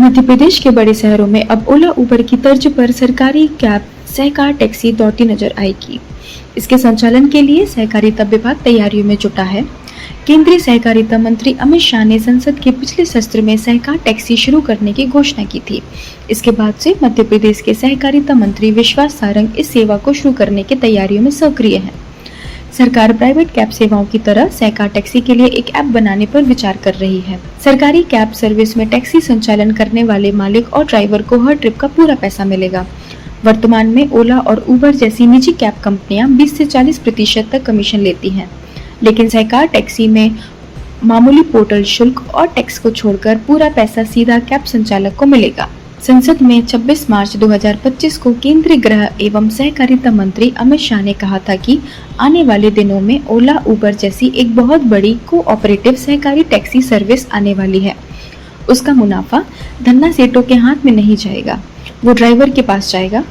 मध्य प्रदेश के बड़े शहरों में अब ओला उबर की तर्ज पर सरकारी कैब सहकार टैक्सी दौड़ती नजर आएगी। इसके संचालन के लिए सहकारिता विभाग तैयारियों में जुटा है। केंद्रीय सहकारिता मंत्री अमित शाह ने संसद के पिछले सत्र में सहकार टैक्सी शुरू करने की घोषणा की थी। इसके बाद से मध्य प्रदेश के सहकारिता मंत्री विश्वास सारंग इस सेवा को शुरू करने की तैयारियों में सक्रिय हैं। सरकार प्राइवेट कैब सेवाओं की तरह सहकार टैक्सी के लिए एक ऐप बनाने पर विचार कर रही है। सरकारी कैब सर्विस में टैक्सी संचालन करने वाले मालिक और ड्राइवर को हर ट्रिप का पूरा पैसा मिलेगा। वर्तमान में ओला और उबर जैसी निजी कैब कंपनियां 20 से 40% तक कमीशन लेती हैं, लेकिन सहकार टैक्सी में मामूली पोर्टल शुल्क और टैक्स को छोड़कर पूरा पैसा सीधा कैब संचालक को मिलेगा। संसद में 26 मार्च 2025 को केंद्रीय गृह एवं सहकारिता मंत्री अमित शाह ने कहा था कि आने वाले दिनों में ओला उबर जैसी एक बहुत बड़ी कोऑपरेटिव सहकारी टैक्सी सर्विस आने वाली है। उसका मुनाफा धन्ना सेठों के हाथ में नहीं जाएगा, वो ड्राइवर के पास जाएगा।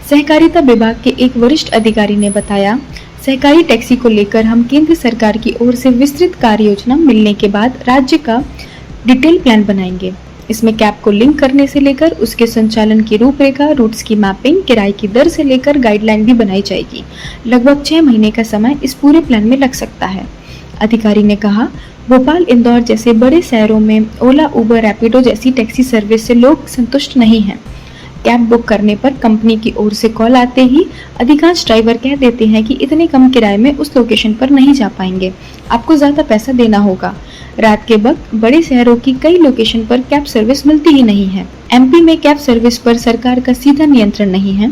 सहकारिता विभाग के एक वरिष्ठ अधिकारी ने बताया, सहकारी टैक्सी को लेकर हम केंद्र सरकार की ओर से विस्तृत कार्य योजना मिलने के बाद राज्य का डिटेल प्लान बनाएंगे। इसमें कैब को लिंक करने से लेकर उसके संचालन की रूपरेखा, रूट्स की मैपिंग, किराए की दर से लेकर गाइडलाइन भी बनाई जाएगी। लगभग 6 महीने का समय इस पूरे प्लान में लग सकता है। अधिकारी ने कहा, भोपाल, इंदौर जैसे बड़े शहरों में ओला, उबर, रैपिडो जैसी टैक्सी सर्विस से लोग संतुष्ट नहीं हैं। कैब बुक करने पर कंपनी की ओर से कॉल आते ही अधिकांश ड्राइवर कह देते हैं कि इतने कम किराए में उस लोकेशन पर नहीं जा पाएंगे, आपको ज्यादा पैसा देना होगा। रात के वक्त बड़े शहरों की कई लोकेशन पर कैब सर्विस मिलती ही नहीं है। एमपी में कैब सर्विस पर सरकार का सीधा नियंत्रण नहीं है।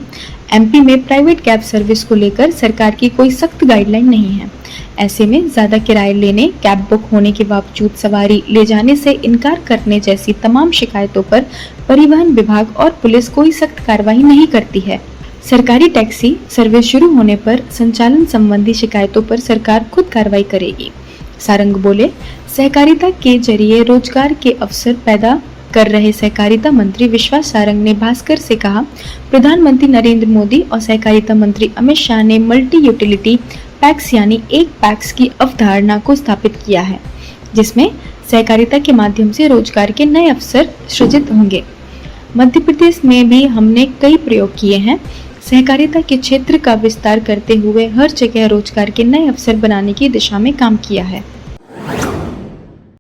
एमपी में प्राइवेट कैब सर्विस को लेकर सरकार की कोई सख्त गाइडलाइन नहीं है। ऐसे में ज्यादा किराए लेने, कैब बुक होने के बावजूद सवारी ले जाने से इनकार करने जैसी तमाम शिकायतों पर परिवहन विभाग और पुलिस कोई सख्त कार्रवाई नहीं करती है। सरकारी टैक्सी सर्विस शुरू होने पर संचालन संबंधी शिकायतों पर सरकार खुद कार्रवाई करेगी। सारंग बोले, सहकारिता के जरिए रोजगार के अवसर पैदा कर रहे सहकारिता मंत्री विश्वास सारंग ने भास्कर से कहा, प्रधानमंत्री नरेंद्र मोदी और सहकारिता मंत्री अमित शाह ने मल्टी यूटिलिटी पैक्स यानी एक पैक्स की अवधारणा को स्थापित किया है, जिसमें सहकारिता के माध्यम से रोजगार के नए अवसर सृजित होंगे। मध्य प्रदेश में भी हमने कई प्रयोग किए हैं। सहकारिता के क्षेत्र का विस्तार करते हुए हर जगह रोजगार के नए अवसर बनाने की दिशा में काम किया है।